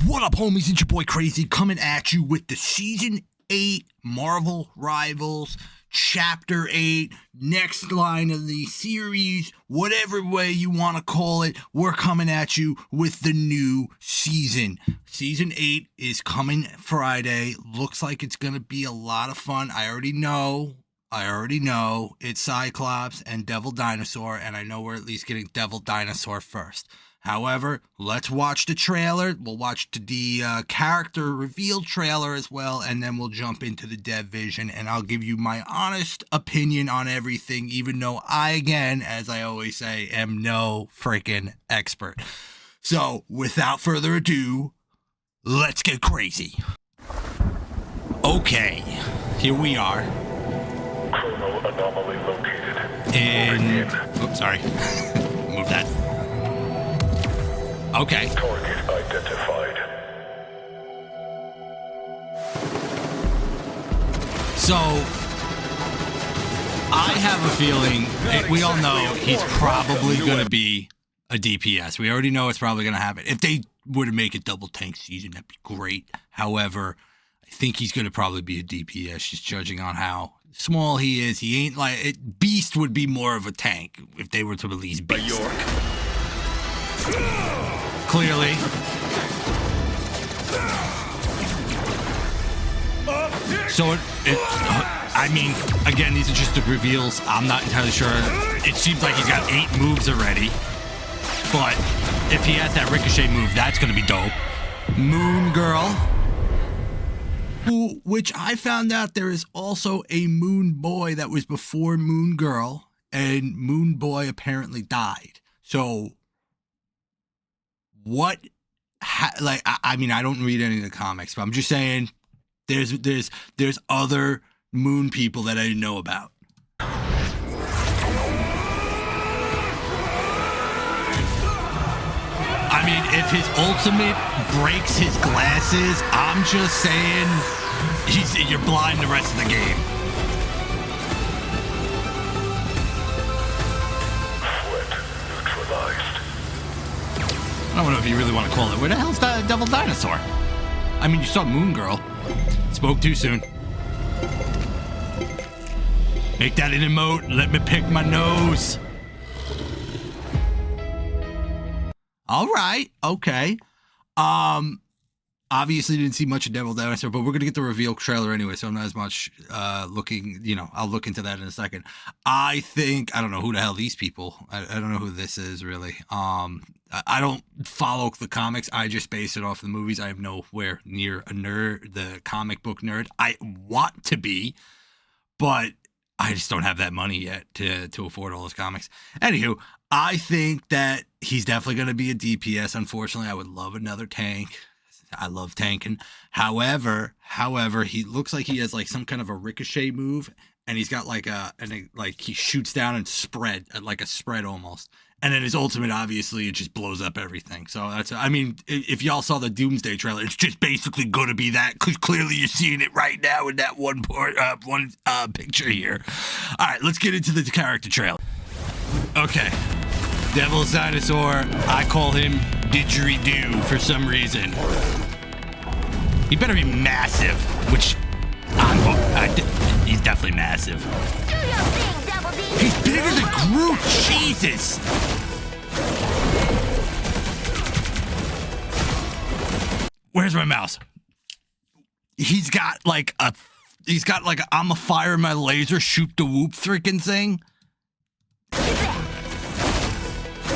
What up, homies? It's your boy Crazy coming at you with the Season 8 Marvel Rivals Chapter 8, next line of the series, whatever way you want to call it. We're coming at you with the new season. Season 8 is coming Friday. Looks like it's going to be a lot of fun. I already know it's Cyclops and Devil Dinosaur, and I know we're at least getting Devil Dinosaur first. However, let's watch the trailer. We'll watch the character reveal trailer as well, and then we'll jump into the Dev Vision, and I'll give you my honest opinion on everything, even though I, again, as I always say, am no freaking expert. So, without further ado, let's get crazy. Okay, here we are. Chrono anomaly located. Oops, sorry. Move that. Okay. Target identified. So, I have a feeling, we all know he's probably going to be a DPS. We already know it's probably going to happen. If they were to make a double tank season, that'd be great. However, I think he's going to probably be a DPS, just judging on how small he is. He ain't like... Beast would be more of a tank if they were to release Beast. Clearly. So, I mean, again, these are just the reveals. I'm not entirely sure. It seems like he's got 8 moves already. But if he has that Ricochet move, that's going to be dope. Moon Girl. Which I found out there is also a Moon Boy that was before Moon Girl. And Moon Boy apparently died. So... what, I mean, I don't read any of the comics, but I'm just saying there's other moon people that I didn't know about. I mean, if his ultimate breaks his glasses, I'm just saying you're blind the rest of the game. I don't know if you really want to call it. Where the hell's the Devil Dinosaur? I mean, you saw Moon Girl. Spoke too soon. Make that an emote. Let me pick my nose. All right. Okay. Obviously didn't see much of Devil Dinosaur, but we're going to get the reveal trailer anyway, so I'm not as much looking, I'll look into that in a second. I don't know who the hell these people, I don't know who this is really. I don't follow the comics. I just base it off the movies. I am nowhere near a nerd, the comic book nerd. I want to be, but I just don't have that money yet to afford all those comics. Anywho, I think that he's definitely going to be a DPS. Unfortunately, I would love another tank. I love tanking. However, he looks like he has like some kind of a ricochet move, and he's got like he shoots down and spread, like a spread almost. And then his ultimate, obviously, it just blows up everything. So that's, I mean, if y'all saw the Doomsday trailer, it's just basically going to be that, because clearly you're seeing it right now in that one picture here. All right, let's get into the character trailer. Okay. Devil's Dinosaur, I call him Didgeridoo for some reason. He better be massive, which he's definitely massive. Do your thing, Devil D. He's bigger than Groot, Jesus! Where's my mouse? He's got like a I'm a fire my laser, shoot the whoop freaking thing. All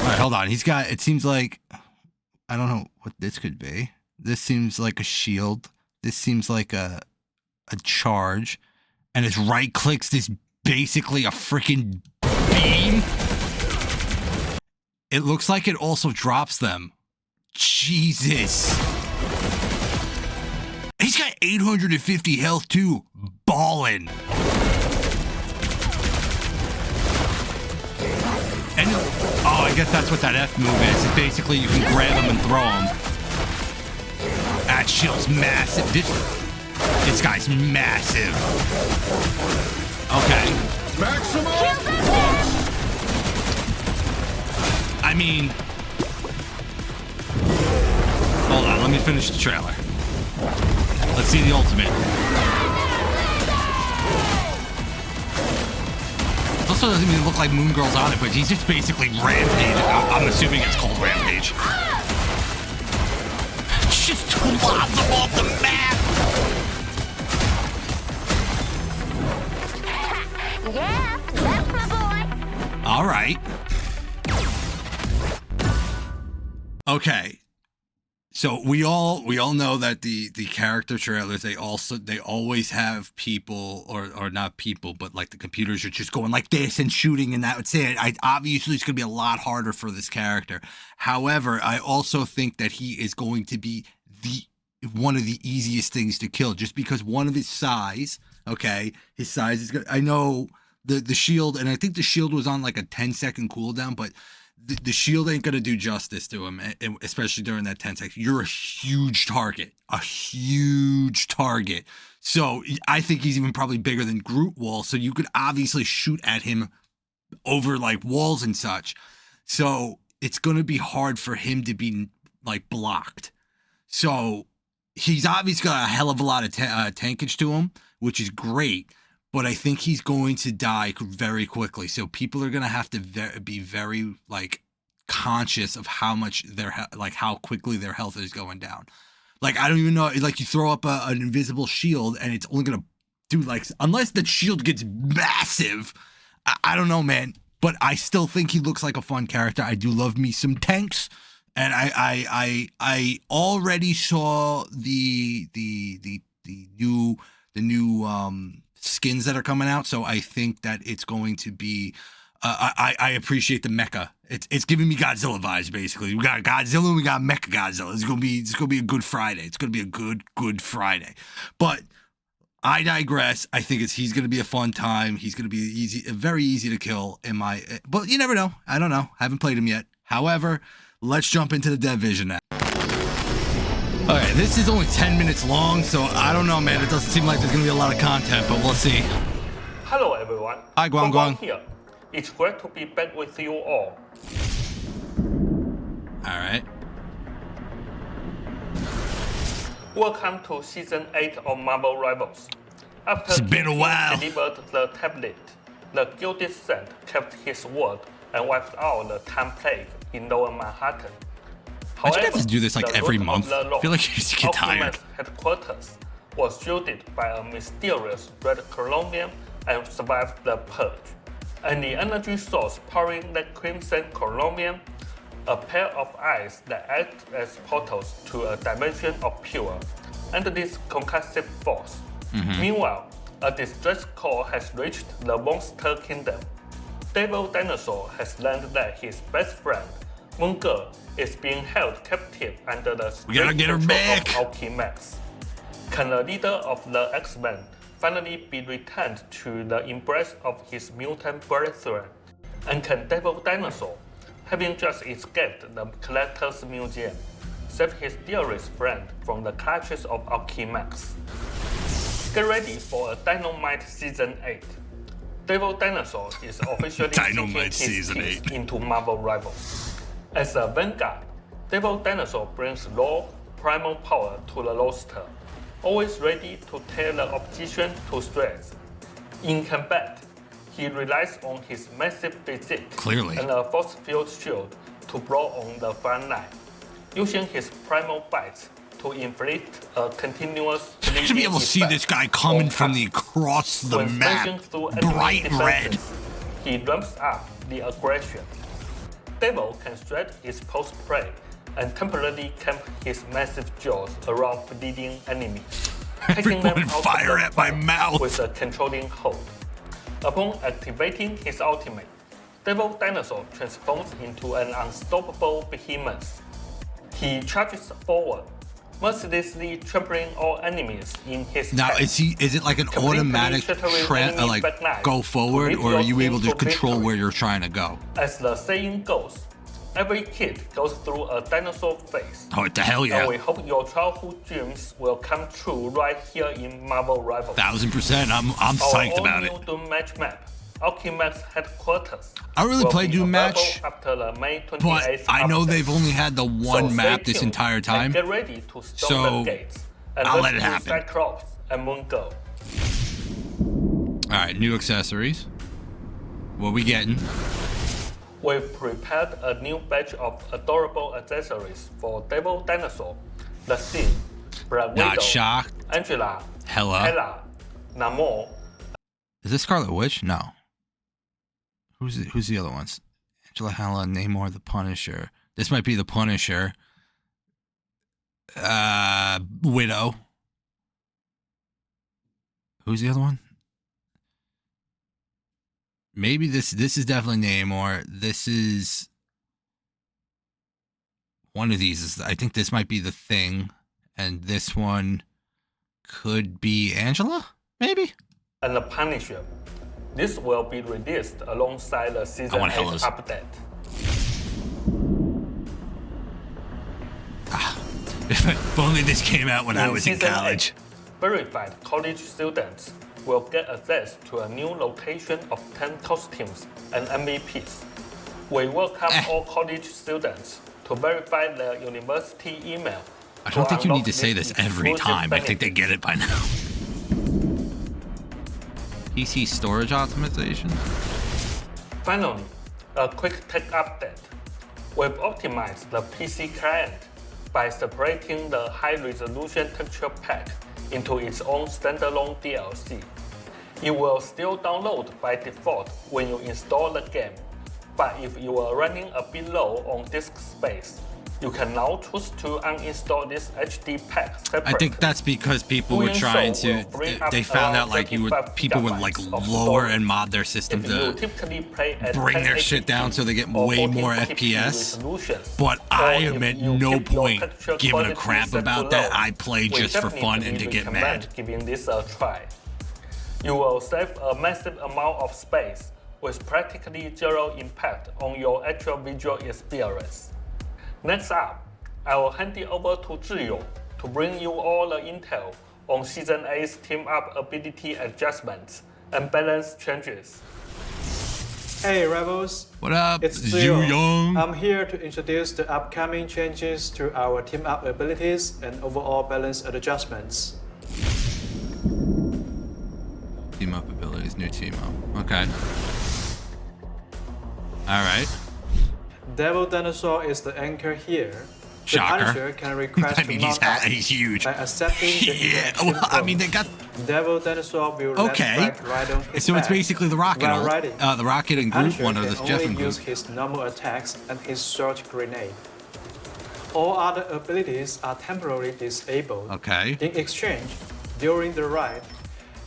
right, hold on. It seems like, I don't know what this could be. This seems like a shield. This seems like a charge. And his right clicks is basically a freaking beam. It looks like it also drops them. Jesus. He's got 850 health too. Ballin'. And, I guess that's what that F move is. It's basically you can grab him and throw him. That shield's massive. This guy's massive. Okay. Maximum. I mean, Hold on, let me finish the trailer. Let's see the ultimate. It also doesn't even look like Moon Girl's on it, but he's just basically Rampage. I'm assuming it's called Rampage. Just twabs him off the map! Yeah, that's my boy. All right. Okay. So we all know that the character trailers, they always have people or not people, but like the computers are just going like this and shooting, and that's it. Obviously it's going to be a lot harder for this character. However, I also think that he is going to be one of the easiest things to kill, just because one of his size. Okay, his size is good. I know the shield, and I think the shield was on like a 10-second cooldown, but the shield ain't gonna do justice to him, especially during that 10 seconds. You're a huge target. So I think he's even probably bigger than Groot Wall. So you could obviously shoot at him over like walls and such. So it's gonna be hard for him to be like blocked. So he's obviously got a hell of a lot of tankage to him, which is great. But I think he's going to die very quickly. So people are going to have to be very like conscious of how much how quickly their health is going down. Like, I don't even know, like you throw up an invisible shield and it's only going to do like, unless the shield gets massive. I don't know, man. But I still think he looks like a fun character. I do love me some tanks. And I already saw the new skins that are coming out, so I think that it's going to be I appreciate the mecha. It's giving me Godzilla vibes, basically. We got Godzilla and we got Mecha Godzilla. It's gonna be a good Friday. It's gonna be a good Friday. But I digress. I think he's gonna be a fun time. He's gonna be very easy to kill but you never know. I don't know. I haven't played him yet. However, let's jump into the Division now. All right, this is only 10 minutes long, so I don't know, man. It doesn't seem like there's going to be a lot of content, but we'll see. Hello, everyone. Hi, Guang Guang. Here. It's great to be back with you all. All right. Welcome to Season 8 of Marvel Rivals. After It's been a while. delivered the tablet, the Gilded Saint kept his word and wiped out the time plague in Lower Manhattan. Why'd you have to do this like every month? I feel like you just get tired. Headquarters was shielded by a mysterious red Colombian and survived the purge. And the energy source powering the Crimson Colombian, a pair of eyes that act as portals to a dimension of pure and this concussive force. Meanwhile, a distress call has reached the Monster Kingdom. Devil Dinosaur has learned that his best friend, Moon Girl, is being held captive under the strict control of Alchemax. Can the leader of the X-Men finally be returned to the embrace of his mutant brethren? And can Devil Dinosaur, having just escaped the Collector's Museum, save his dearest friend from the clutches of Alchemax? Get ready for a Dynamite Season 8. Devil Dinosaur is officially Dynamite sinking his Season teeth 8 into Marvel Rivals. As a vanguard, Devil Dinosaur brings raw, primal power to the roster, always ready to tear the opposition to shreds. In combat, he relies on his massive physique and a force-field shield to brawl on the front line, using his primal bites to inflict a continuous you should be able to see this guy coming from across the map, bright red. He ramps up the aggression. Devil can shred his post-prey and temporarily camp his massive jaws around bleeding enemies, taking them out fire at my mouth with a controlling hold. Upon activating his ultimate, Devil Dinosaur transforms into an unstoppable behemoth. He charges forward, mercilessly trampling all enemies in his Now, path, is it like an automatic go forward, or are you able to control where you're trying to go? As the saying goes, every kid goes through a dinosaur phase. Oh, what the hell, yeah. And we hope your childhood dreams will come true right here in Marvel Rivals. 1000%. I'm psyched about it. Our all-new Doom Match map, Alchemax headquarters. I really will played be Doom available Match, after the May 28th but I know update. they've only had the one So map stay this tuned entire and time. get ready to storm So, the gates and I'll let it rescue happen. Cyclops and Moon Girl. Alright, new accessories. What we getting? We've prepared a new batch of adorable accessories for Devil Dinosaur, The Thing, Black Not Widow, shocked. Angela, Hella. Hela, Namor. Is this Scarlet Witch? No. Who's the other ones? Angela, Hela, Namor, the Punisher. This might be the Punisher. Widow. Who's the other one? Maybe this is definitely Namor. This is one of these. I think this might be the Thing, and this one could be Angela. Maybe. And the Punisher. This will be released alongside the Season 8 Hella's. update. If only this came out when I was in Season college. 8, verified college students will get access to a new location of 10 costumes and MVPs. We welcome all college students to verify their university email. I don't think you need unlock to say this every exclusive time. I think they benefits. get it by now. PC storage optimization? Finally, a quick tech update. We've optimized the PC client by separating the high-resolution texture pack into its own standalone DLC. It will still download by default when you install the game, but if you are running a bit low on disk space, you can now choose to uninstall this HD pack separately. I think that's because people were Doing trying so to. will free up They found around out like people would like 35 gigabytes of lower storage. and mod their system If you to typically play at bring their 1080p shit down so they get or way more 1440p FPS. resolutions, But or I if am at you no keep your point texture giving a quality crap set about to that. low, I play we just for fun and to definitely get mad. recommend giving this a try. You will save a massive amount of space with practically zero impact on your actual visual experience. Next up, I will hand it over to Zhiyo to bring you all the intel on Season 8's team-up ability adjustments and balance changes. Hey Rebels, What up, it's Zhu Zio. Young? I'm here to introduce the upcoming changes to our team-up abilities and overall balance adjustments. Team up abilities, new team up. Okay. All right. Devil Dinosaur is the anchor here. The Shocker. Punisher can request I mean, to he's mount up he's huge. by accepting the Yeah. interaction Well, I code. mean, they got. Devil Dinosaur will Okay. let Spike ride on his So it's back basically the Rocket, while riding. the Rocket and Groot Punisher one, or can the Jeff only and use Groot. his normal attacks and his surge grenade. All other abilities are temporarily disabled. Okay. In exchange, during the ride,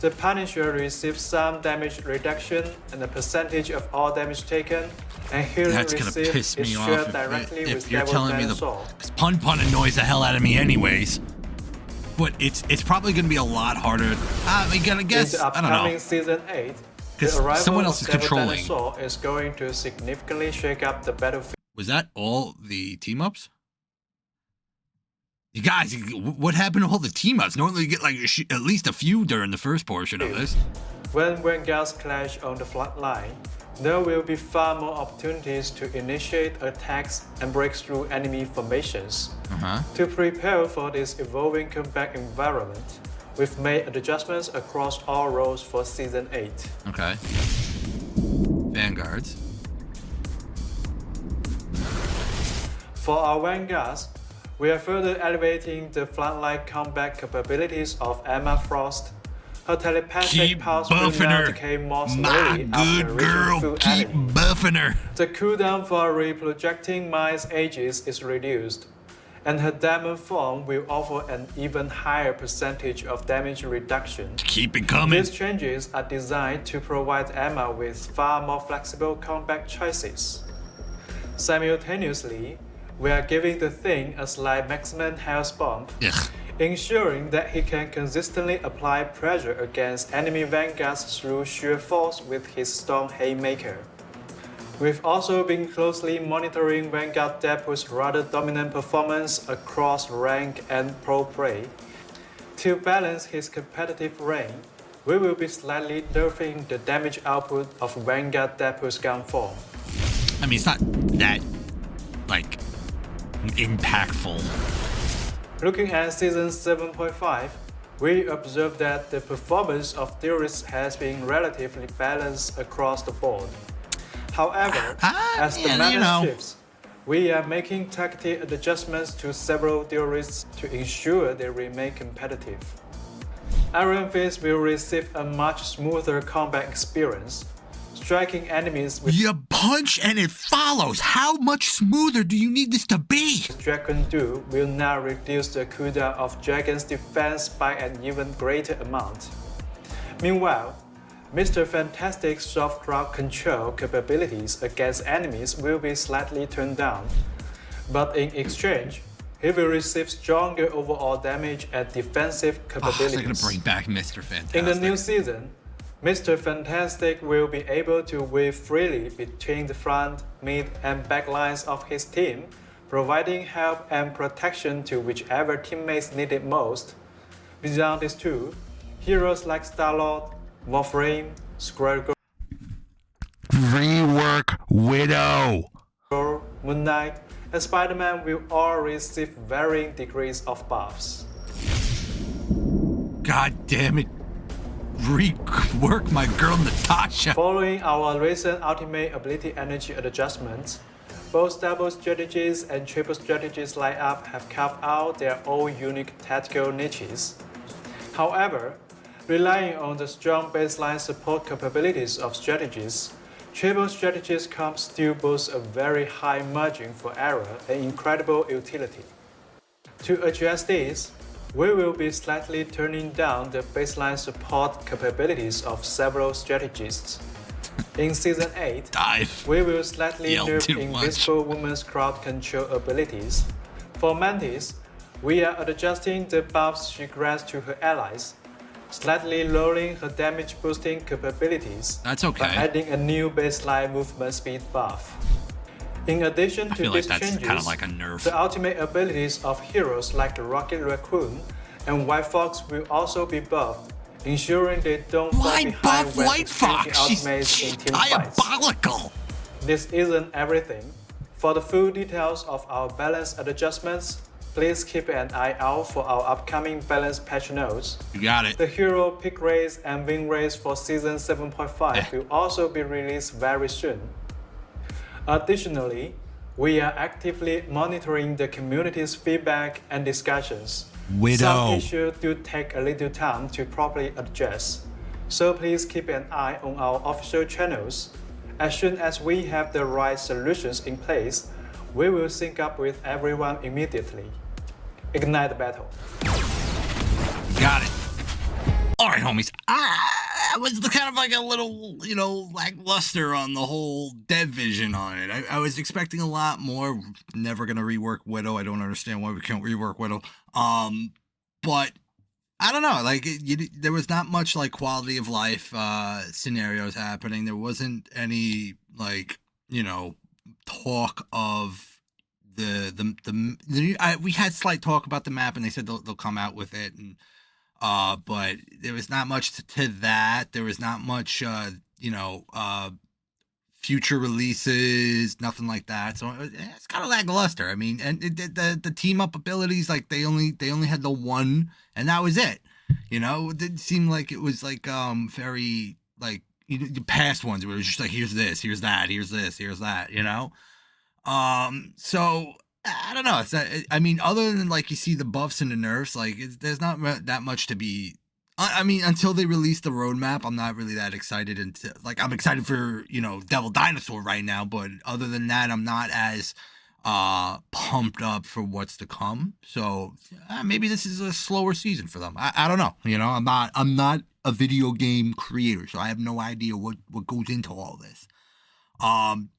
the Punisher receives some damage reduction and a percentage of all damage taken, and healing That's gonna received piss is me shared off directly if with you're Devil telling me Dinosaur. because Pun annoys the hell out of me anyways. But it's probably gonna be a lot harder. I gotta guess. In the I don't upcoming know. Season 8, 'Cause the arrival someone of else is Devil controlling. Dinosaur is going to significantly shake up the battlefield. Was that all the team ups? You guys, what happened to all the team ups? Normally you get like at least a few during the first portion of this. When Vanguards clash on the front line, there will be far more opportunities to initiate attacks and break through enemy formations. To prepare for this evolving combat environment, we've made adjustments across all roles for Season 8. Okay. Vanguards. For our Vanguards, we are further elevating the frontline combat capabilities of Emma Frost. Her telepathic Keep powers will buffing now her. decay more My slowly after good reaching girl, full keep enemy. buffing her. The cooldown for reprojecting Mine's ages is reduced, and her diamond form will offer an even higher percentage of damage reduction. Keep it coming. These changes are designed to provide Emma with far more flexible combat choices. Simultaneously, we are giving the Thing a slight maximum health bump, Ugh. ensuring that he can consistently apply pressure against enemy vanguards through sheer force with his Storm Haymaker. We've also been closely monitoring Vanguard Deadpool's rather dominant performance across rank and pro play. To balance his competitive reign, we will be slightly nerfing the damage output of Vanguard Deadpool's gun form. I mean, it's not that, like, impactful. Looking at Season 7.5, we observe that the performance of theorists has been relatively balanced across the board. However, as the meta shifts, we are making targeted adjustments to several theorists to ensure they remain competitive. Iron Fist will receive a much smoother combat experience, striking enemies with You punch and it follows. How much smoother do you need this to be? Dragon Dew will now reduce the cooldown of Dragon's defense by an even greater amount. Meanwhile, Mr. Fantastic's soft crowd control capabilities against enemies will be slightly toned down, but in exchange, he will receive stronger overall damage and defensive capabilities. They're gonna bring back Mr. Fantastic. In the new season, Mr. Fantastic will be able to weave freely between the front, mid, and back lines of his team, providing help and protection to whichever teammates need it most. Beyond these two, heroes like Star-Lord, Wolverine, Squirrel Rework Widow. Girl, Moon Knight, and Spider-Man will all receive varying degrees of buffs. God damn it. Rework my girl Natasha. Following our recent ultimate ability energy adjustments, both double strategies and triple strategies lineup have carved out their own unique tactical niches. However, relying on the strong baseline support capabilities of strategies, triple strategies comp still boast a very high margin for error and incredible utility. To address this, we will be slightly turning down the baseline support capabilities of several strategists. In Season 8, we will slightly nerf Invisible Woman's crowd control abilities. For Mantis, we are adjusting the buffs she grants to her allies, slightly lowering her damage boosting capabilities by adding a new baseline movement speed buff. In addition to these changes, the ultimate abilities of heroes like the Rocket Raccoon and White Fox will also be buffed, ensuring they don't fall behind when exchanging ultimates in team fights. This isn't everything. For the full details of our balance adjustments, please keep an eye out for our upcoming balance patch notes. You got it. The hero pick race and win race for Season 7.5 will also be released very soon. Additionally, we are actively monitoring the community's feedback and discussions. Some issues do take a little time to properly address, so please keep an eye on our official channels. As soon as we have the right solutions in place, we will sync up with everyone immediately. Ignite the battle. Got it. All right, homies. I was kind of like a little, lackluster on the whole Dev Vision on it. I was expecting a lot more. Never gonna rework Widow. I don't understand why we can't rework Widow. But I don't know. Like, there was not much like quality of life scenarios happening. There wasn't any talk of we had slight talk about the map, and they said they'll come out with it, and but there was not much to that. There was not much future releases, nothing like that. So it's kind of lackluster. I mean, and the team up abilities, like they only had the one, and that was it. It didn't seem like it was like very like the past ones where it was just like, here's this, here's that, here's this, here's that. So I don't know. I mean, other than like you see the buffs and the nerfs, like there's not that much to be. I mean, until they release the roadmap, I'm not really that excited. I'm excited for Devil Dinosaur right now, but other than that, I'm not as pumped up for what's to come. So maybe this is a slower season for them. I don't know. I'm not a video game creator, so I have no idea what goes into all this.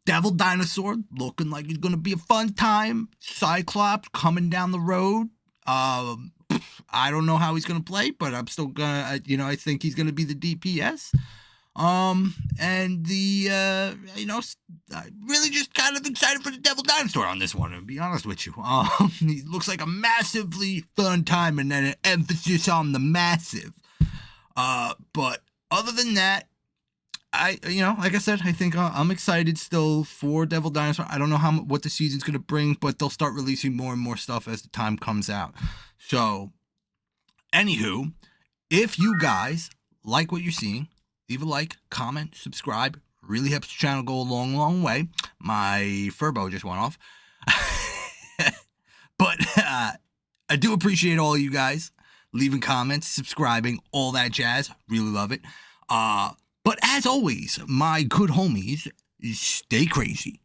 Devil Dinosaur looking like it's gonna be a fun time. Cyclops coming down the road. I don't know how he's gonna play, but I'm still gonna, I think he's gonna be the DPS. And the, I'm really just kind of excited for the Devil Dinosaur on this one, to be honest with you. He looks like a massively fun time, and then an emphasis on the massive. But other than that, like I said, I think I'm excited still for Devil Dinosaur. I don't know what the season's gonna bring, but they'll start releasing more and more stuff as the time comes out. So, anywho, if you guys like what you're seeing, leave a like, comment, subscribe. Really helps the channel go a long, long way. My Furbo just went off. But I do appreciate all you guys leaving comments, subscribing, all that jazz. Really love it. But as always, my good homies, stay crazy.